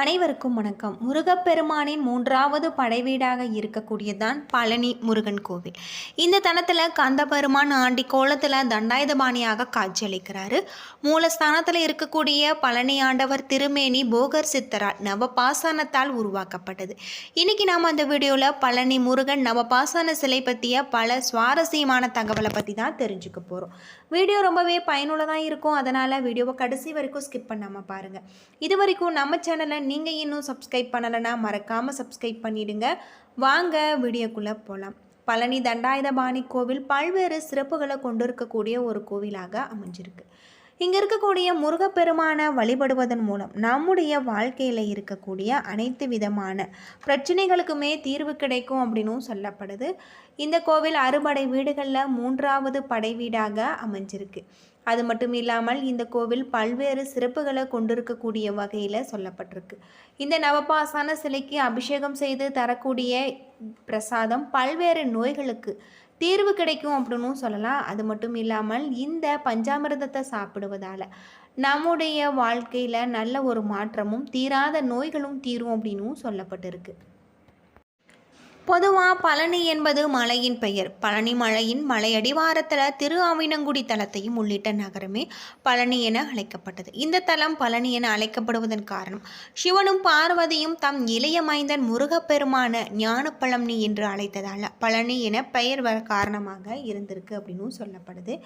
அனைவருக்கும் வணக்கம். முருகப்பெருமானின் மூன்றாவது படைவீடாக இருக்கக்கூடியதான் பழனி முருகன் கோவில். இந்த தலத்தில் கந்தபெருமான் ஆண்டி கோலத்தில் தண்டாயுதபாணியாக காட்சியளிக்கிறாரு. மூலஸ்தானத்தில் இருக்கக்கூடிய பழனி ஆண்டவர் திருமேனி போகர் சித்தரால் நவபாசனத்தால் உருவாக்கப்பட்டது. இன்னைக்கு நாம் அந்த வீடியோவில் பழனி முருகன் நவபாசன சிலை பற்றிய பல சுவாரஸ்யமான தகவலை பற்றி தான் தெரிஞ்சுக்க போகிறோம். வீடியோ ரொம்பவே பயனுள்ளதாக இருக்கும். அதனால் வீடியோவை கடைசி வரைக்கும் ஸ்கிப் பண்ணாமல் பாருங்கள். இது வரைக்கும் நம்ம சேனலை நீங்கள் இன்னும் சப்ஸ்கிரைப் பண்ணலைன்னா மறக்காமல் சப்ஸ்கிரைப் பண்ணிவிடுங்க. வாங்க வீடியோக்குள்ளே போகலாம். பழனி தண்டாயுதபாணி கோவில் பல்வேறு சிறப்புகளை கொண்டிருக்கக்கூடிய ஒரு கோவிலாக அமைஞ்சிருக்கு. இங்கே இருக்கக்கூடிய முருகப்பெருமானை வழிபடுவதன் மூலம் நம்முடைய வாழ்க்கையில் இருக்கக்கூடிய அனைத்து விதமான பிரச்சனைகளுக்குமே தீர்வு கிடைக்கும் அப்படின்னும் சொல்லப்படுது. இந்த கோவில் அறுபடை வீடுகளில் மூன்றாவது படை வீடாக அமைஞ்சிருக்கு. அது மட்டும் இல்லாமல் இந்த கோவில் பல்வேறு சிறப்புகளை கொண்டிருக்கக்கூடிய வகையில் சொல்லப்பட்டிருக்கு. இந்த நவபாசன சிலைக்கு அபிஷேகம் செய்து தரக்கூடிய பிரசாதம் பல்வேறு நோய்களுக்கு தீர்வு கிடைக்கும் அப்படின்னு சொல்லலாம். அது மட்டும் இல்லாமல் இந்த பஞ்சாமிர்தத்தை சாப்பிடுவதால் நம்முடைய வாழ்க்கையில் நல்ல ஒரு மாற்றமும் தீராத நோய்களும் தீரும் அப்படின்னும் சொல்லப்பட்டிருக்கு. பொதுவாக பழனி என்பது மலையின் பெயர். பழனி மலையின் மலையடிவாரத்தில் திரு ஆவினங்குடி தலத்தையும் உள்ளிட்ட நகரமே பழனி என அழைக்கப்பட்டது. இந்த தலம் பழனி என அழைக்கப்படுவதன் காரணம் சிவனும் பார்வதியும் தம் இளைய மைந்தன் முருகப்பெருமான ஞானப்பழனி என்று அழைத்ததால் பழனி என பெயர் வர காரணமாக இருந்திருக்கு அப்படின்னு சொல்லப்படுது.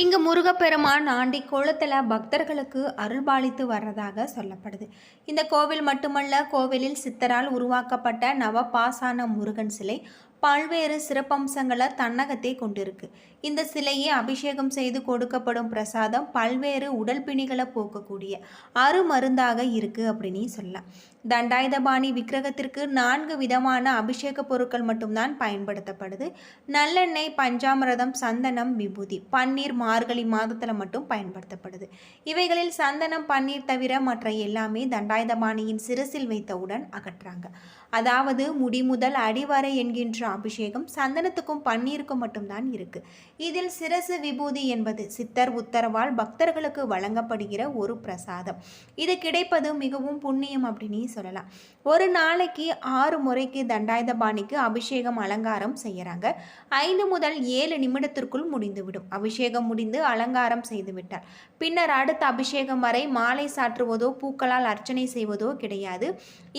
இங்கு முருகப்பெருமான் ஆண்டி கோலத்தில் பக்தர்களுக்கு அருள்பாலித்து வர்றதாக சொல்லப்படுது. இந்த கோவில் மட்டுமல்ல, கோவிலில் சித்தரால் உருவாக்கப்பட்ட நவபாசான முருகன் சிலை பல்வேறு சிறப்பம்சங்களை தன்னகத்தை கொண்டிருக்கு. இந்த சிலையை அபிஷேகம் செய்து கொடுக்கப்படும் பிரசாதம் பல்வேறு உடல் பிணிகளை போக்கக்கூடிய அருமருந்தாக இருக்கு அப்படின்னு சொல்லலாம். தண்டாயுதபாணி விக்கிரகத்திற்கு 4 விதமான அபிஷேக பொருட்கள் மட்டும்தான் பயன்படுத்தப்படுது. நல்லெண்ணெய், பஞ்சாமிரதம், சந்தனம், விபூதி, பன்னீர் மார்கழி மாதத்தில் மட்டும் பயன்படுத்தப்படுது. இவைகளில் சந்தனம், பன்னீர் தவிர மற்ற எல்லாமே தண்டாயுதபாணியின் சிரசில் வைத்தவுடன் அகற்றாங்க. அதாவது முடி முதல் அடிவரை என்கின்ற அபிஷேகம் சந்தனத்துக்கும் பன்னீருக்கும் மட்டும்தான் இருக்கு. இதில் சிரசு விபூதி என்பது சித்தர் உத்தரவால் பக்தர்களுக்கு வழங்கப்படுகிற ஒரு பிரசாதம். இது கிடைப்பது மிகவும் புண்ணியம் அப்படின்னு சொல்லலாம். ஒரு நாளைக்கு 6 முறைக்கு தண்டாயுதபாணிக்கு அபிஷேகம் அலங்காரம் செய்யறாங்க. 5 முதல் 7 நிமிடத்திற்குள் முடிந்துவிடும். அபிஷேகம் முடிந்து அலங்காரம் செய்து விட்டார் பின்னர் அடுத்த அபிஷேகம் வரை மாலை சாற்றுவதோ பூக்களால் அர்ச்சனை செய்வதோ கிடையாது.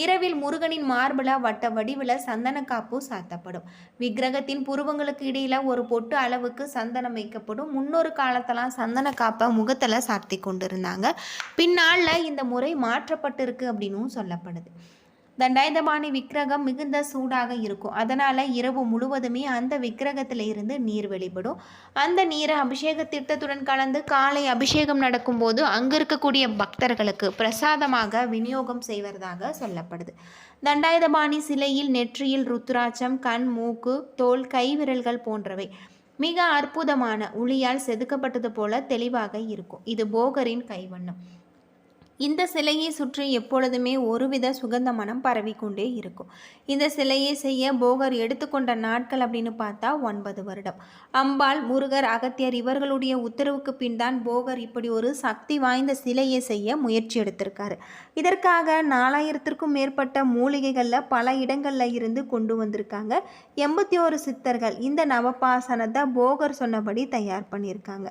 இரவில் முருகனின் மார்புல வட்ட வடிவில் சந்தன காப்பு சாத்தப்படும். விக்கிரகத்தின் புருவங்களுக்கு இடையில ஒரு பொட்டு அளவுக்கு சந்தனம் வைக்கப்படும். முன்னொரு காலத்தெல்லாம் சந்தன காப்பை முகத்தில் சாத்தி கொண்டிருந்தாங்க. பின்னால இந்த முறை மாற்றப்பட்டிருக்கு அப்படின்னும் சொல்லப்படுது. தண்டாயுதபாணி விக்கிரகம் மிகுந்த சூடாக இருக்கும். அதனால் இரவு முழுவதுமே அந்த விக்கிரகத்தில் இருந்து நீர் வெளிப்படும். அந்த நீரை அபிஷேக திட்டத்துடன் கலந்து காலை அபிஷேகம் நடக்கும்போது அங்கு இருக்கக்கூடிய பக்தர்களுக்கு பிரசாதமாக விநியோகம் செய்வதாக சொல்லப்படுது. தண்டாயுதபாணி சிலையில் நெற்றியில் ருத்ராட்சம், கண், மூக்கு, தோல், கை விரல்கள் போன்றவை மிக அற்புதமான ஒளியால் செதுக்கப்பட்டது போல தெளிவாக இருக்கும். இது போகரின் கைவண்ணம். இந்த சிலையை சுற்றி எப்பொழுதுமே ஒருவித சுகந்த மனம் பரவிக்கொண்டே இருக்கும். இந்த சிலையை செய்ய போகர் எடுத்துக்கொண்ட நாட்கள் அப்படின்னு பார்த்தா 9 வருடம். அம்பாள், முருகர், அகத்தியர் இவர்களுடைய உத்தரவுக்கு பின் தான் போகர் இப்படி ஒரு சக்தி வாய்ந்த சிலையை செய்ய முயற்சி எடுத்திருக்காரு. இதற்காக 4000த்திற்கும் மேற்பட்ட மூலிகைகளில் பல இடங்களில் இருந்து கொண்டு வந்திருக்காங்க. 81 சித்தர்கள் இந்த நவபாசனத்தை போகர் சொன்னபடி தயார் பண்ணியிருக்காங்க.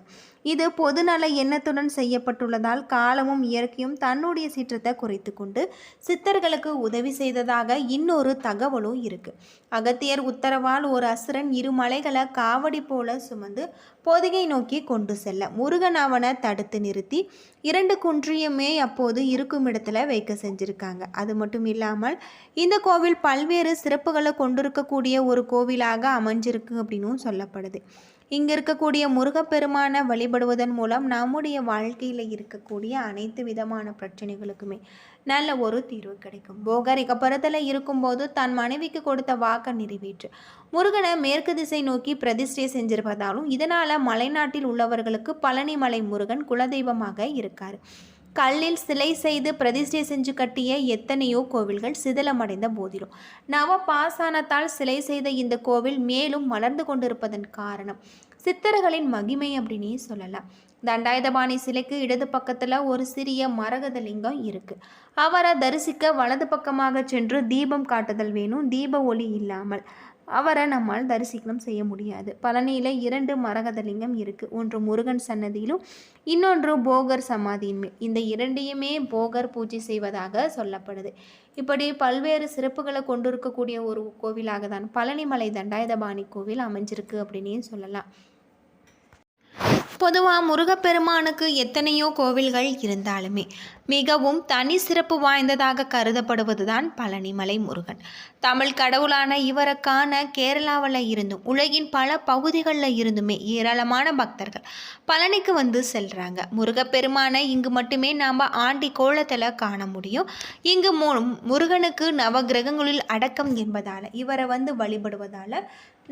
இது பொதுநல எண்ணத்துடன் செய்யப்பட்டுள்ளதால் காலமும் இயற்கையும் தன்னுடைய சீற்றத்தை குறைத்து கொண்டு சித்தர்களுக்கு உதவி செய்ததாக இன்னொரு தகவலும் இருக்கு. அகத்தியர் உத்தரவால் ஒரு அசுரன் 2 மலைகளை காவடி போல சுமந்து பொதிகை நோக்கி கொண்டு செல்ல முருகன் அவனை தடுத்து நிறுத்தி 2 குன்றியுமே அப்போது இருக்கும் இடத்துல வைக்க செஞ்சிருக்காங்க. அது மட்டும் இல்லாமல் இந்த கோவில் பல்வேறு சிறப்புகளை கொண்டிருக்கக்கூடிய ஒரு கோவிலாக அமைஞ்சிருக்கு அப்படின்னும் சொல்லப்படுது. இங்கே இருக்கக்கூடிய முருகப்பெருமானை வழிபடுவதன் மூலம் நம்முடைய வாழ்க்கையில் இருக்கக்கூடிய அனைத்து விதமான பிரச்சனைகளுக்குமே நல்ல ஒரு தீர்வு கிடைக்கும். போகர் இகப்பரத்தில் இருக்கும்போது தன் மனைவிக்கு கொடுத்த வாக்கை நிறைவேற்று முருகனை மேற்கு திசை நோக்கி பிரதிஷ்டை செஞ்சிருப்பதாலும் இதனால் மலைநாட்டில் உள்ளவர்களுக்கு பழனி மலை முருகன் குலதெய்வமாக இருக்கார். கல்லில் சிலை செய்து பிரதிஷ்டை செஞ்சு கட்டிய எத்தனையோ கோவில்கள் சிதிலமடைந்த போதிலும் நவபாசானத்தால் சிலை செய்த இந்த கோவில் மேலும் வளர்ந்து கொண்டிருப்பதன் காரணம் சித்தர்களின் மகிமை அப்படின்னே சொல்லலாம். தண்டாயுதபாணி சிலைக்கு இடது பக்கத்தில் ஒரு சிறிய மரகத லிங்கம் இருக்குது. அவரை தரிசிக்க வலது பக்கமாக சென்று தீபம் காட்டுதல் வேணும். தீப ஒளி இல்லாமல் அவரை நம்மால் தரிசனம் செய்ய முடியாது. பழனியில் 2 மரகத லிங்கம் இருக்குது. ஒன்று முருகன் சன்னதியிலும் இன்னொன்று போகர் சமாதியின் மேல். இந்த இரண்டையுமே போகர் பூஜை செய்வதாக சொல்லப்படுது. இப்படி பல்வேறு சிறப்புகளை கொண்டிருக்கக்கூடிய ஒரு கோவிலாக தான் பழனிமலை தண்டாயுதபாணி கோவில் அமைஞ்சிருக்கு அப்படின்னே சொல்லலாம். பொதுவாக முருகப்பெருமானுக்கு எத்தனையோ கோவில்கள் இருந்தாலுமே மிகவும் தனி சிறப்பு வாய்ந்ததாக கருதப்படுவது தான் பழனிமலை முருகன். தமிழ் கடவுளான இவரை காண கேரளாவில் இருந்தும் உலகின் பல பகுதிகளில் இருந்துமே ஏராளமான பக்தர்கள் பழனிக்கு வந்து செல்கிறாங்க. முருகப்பெருமானை இங்கு மட்டுமே நாம் ஆண்டி கோலத்தில் காண முடியும். இங்கு முருகனுக்கு நவகிரகங்களில் அடக்கம் என்பதால் இவரை வந்து வழிபடுவதால்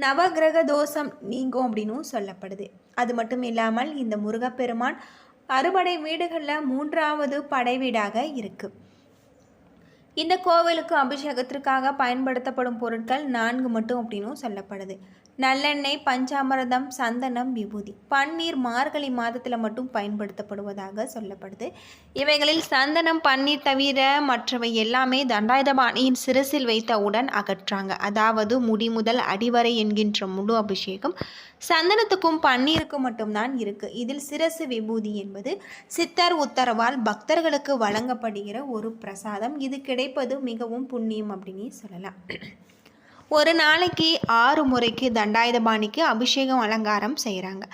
நவகிரக தோஷம் நீங்கும் அப்படின்னும் சொல்லப்படுது. அது மட்டும் இல்லாமல் இந்த முருகப்பெருமான் அறுபடை வீடுகளில் 3வது படை வீடாக இருக்குது. இந்த கோவிலுக்கு அபிஷேகத்திற்காக பயன்படுத்தப்படும் பொருட்கள் 4 மட்டும் அப்படின்னும் சொல்லப்படுது. நல்லெண்ணெய், பஞ்சாமிர்தம், சந்தனம், விபூதி. பன்னீர் மார்கழி மாதத்தில் மட்டும் பயன்படுத்தப்படுவதாக சொல்லப்படுது. இவைகளில் சந்தனம், பன்னீர் தவிர மற்றவை எல்லாமே தண்டாயுதபாணியின் சிரசில் வைத்தவுடன் அகற்றாங்க. அதாவது முடி முதல் அடிவரை என்கின்ற முழு அபிஷேகம் சந்தனத்துக்கும் பன்னீருக்கும் மட்டும்தான் இருக்குது. இதில் சிரசு விபூதி என்பது சித்தர் உத்தரவால் பக்தர்களுக்கு வழங்கப்படுகிற ஒரு பிரசாதம். இது கிடைப்பது மிகவும் புண்ணியம் அப்படின்னு சொல்லலாம். ஒரு நாளைக்கு 6 முறைக்கு தண்டாயுதபாணிக்கு அபிஷேகம் அலங்காரம் செய்கிறாங்க.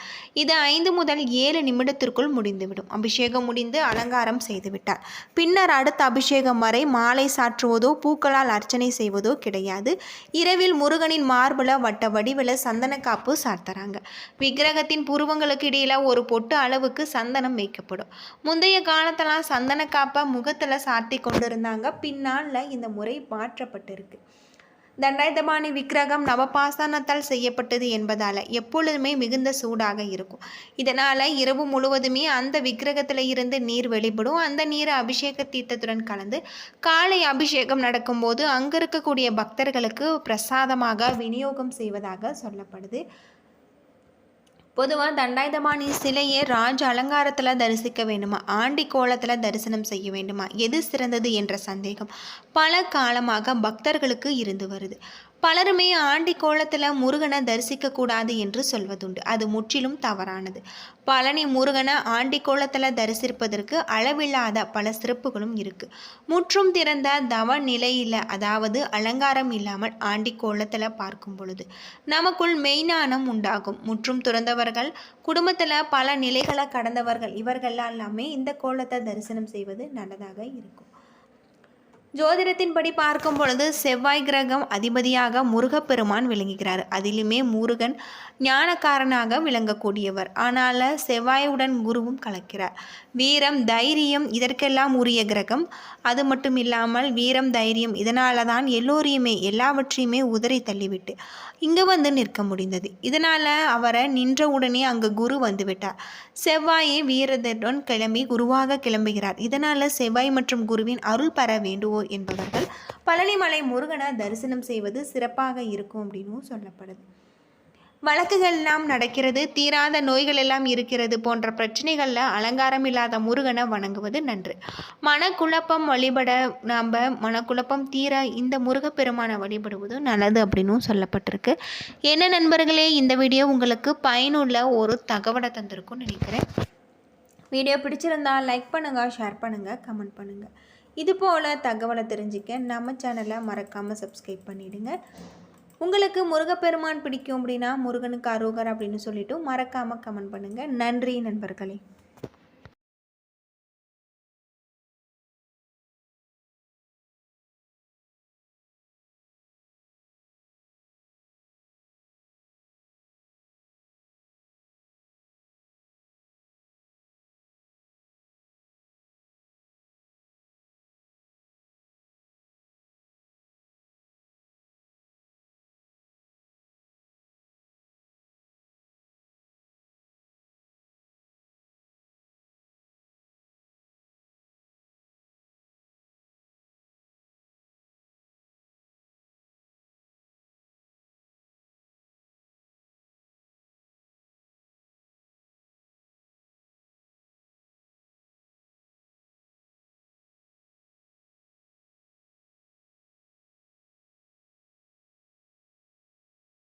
இது 5 முதல் 7 நிமிடத்திற்குள் முடிந்துவிடும். அபிஷேகம் முடிந்து அலங்காரம் செய்துவிட்டார். பின்னர் அடுத்த அபிஷேகம் வரை மாலை சாற்றுவதோ பூக்களால் அர்ச்சனை செய்வதோ கிடையாது. இரவில் முருகனின் மார்புல வட்ட வடிவில் சந்தன காப்பு சார்த்துறாங்க. விக்கிரகத்தின் புருவங்களுக்கு இடையில் ஒரு பொட்டு அளவுக்கு சந்தனம் வைக்கப்படும். முந்தைய காலத்தெல்லாம் சந்தன காப்பை முகத்தில் சாத்தி கொண்டிருந்தாங்க. பின்னால் இந்த முறை மாற்றப்பட்டிருக்கு. தண்டாயுதபாணி விக்கிரகம் நவபாசானத்தால் செய்யப்பட்டது என்பதால் எப்பொழுதுமே மிகுந்த சூடாக இருக்கும். இதனால் இரவு முழுவதுமே அந்த விக்கிரகத்தில் இருந்து நீர் வெளிப்படும். அந்த நீரை அபிஷேக தீர்த்தத்துடன் கலந்து காலை அபிஷேகம் நடக்கும்போது அங்கே இருக்கக்கூடிய பக்தர்களுக்கு பிரசாதமாக விநியோகம் செய்வதாக சொல்லப்படுது. பொதுவாக தண்டாயுதபாணி சிலையை ராஜ அலங்காரத்தில் தரிசிக்க வேண்டுமா, ஆண்டி கோலத்தில் தரிசனம் செய்ய வேண்டுமா, எது சிறந்தது என்ற சந்தேகம் பல காலமாக பக்தர்களுக்கு இருந்து வருது. பலருமே ஆண்டி கோலத்தில் முருகனை தரிசிக்கக்கூடாது என்று சொல்வதுண்டு. அது முற்றிலும் தவறானது. பழனி முருகனை ஆண்டி கோலத்தில் தரிசிப்பதற்கு அளவில்லாத பல சிறப்புகளும் இருக்குது. முற்றும் திறந்த தவ நிலையில், அதாவது அலங்காரம் இல்லாமல் ஆண்டி கோலத்தில் பார்க்கும் பொழுது நமக்குள் மெய்ஞானம் உண்டாகும். முற்றும் துறந்தவர்கள், குடும்பத்தில் பல நிலைகளை கடந்தவர்கள், இவர்கள் எல்லாமே இந்த கோலத்தை தரிசனம் செய்வது நல்லதாக இருக்கும். ஜோதிடத்தின்படி பார்க்கும் பொழுது செவ்வாய் கிரகம் அதிபதியாக முருகப்பெருமான் விளங்குகிறார். அதிலுமே முருகன் ஞானக்காரனாக விளங்கக்கூடியவர். ஆனால் செவ்வாயுடன் குருவும் கலக்கிறார். வீரம், தைரியம் இதற்கெல்லாம் உரிய கிரகம். அது மட்டும் இல்லாமல் வீரம், தைரியம் இதனால தான் எல்லோரையுமே எல்லாவற்றையுமே உதறி தள்ளிவிட்டு இங்கே வந்து நிற்க முடிந்தது. இதனால் அவரை நின்ற உடனே அங்கு குரு வந்துவிட்டார். செவ்வாயை வீரத்துடன் கிளம்பி குருவாக கிளம்புகிறார். இதனால் செவ்வாய் மற்றும் குருவின் அருள் பெற வேண்டுவோர் என்பவர்கள் பழனிமலை முருகனை தரிசனம் செய்வது சிறப்பாக இருக்கும் அப்படின்னும் சொல்லப்படுது. வழக்குகள் எல்லாம் நடக்கிறது, தீராத நோய்கள் எல்லாம் இருக்கிறது போன்ற பிரச்சனைகளில் அலங்காரம் இல்லாத முருகனை வணங்குவது நன்று. மனக்குழப்பம் மனக்குழப்பம் தீர இந்த முருகப்பெருமானை வழிபடுவதும் நல்லது அப்படின்னும் சொல்லப்பட்டிருக்கு. என்ன நண்பர்களே, இந்த வீடியோ உங்களுக்கு பயனுள்ள ஒரு தகவலை தந்திருக்கும்னு நினைக்கிறேன். வீடியோ பிடிச்சிருந்தால் லைக் பண்ணுங்கள், ஷேர் பண்ணுங்கள், கமெண்ட் பண்ணுங்கள். இதுபோல் தகவலை தெரிஞ்சுக்க நம்ம சேனலை மறக்காமல் சப்ஸ்கிரைப் பண்ணிவிடுங்க. உங்களுக்கு முருகப்பெருமான் பிடிக்கும் அப்படின்னா முருகனுக்கு அரோகர் அப்படின்னு சொல்லிட்டு மறக்காமல் கமெண்ட் பண்ணுங்கள். நன்றி நண்பர்களே.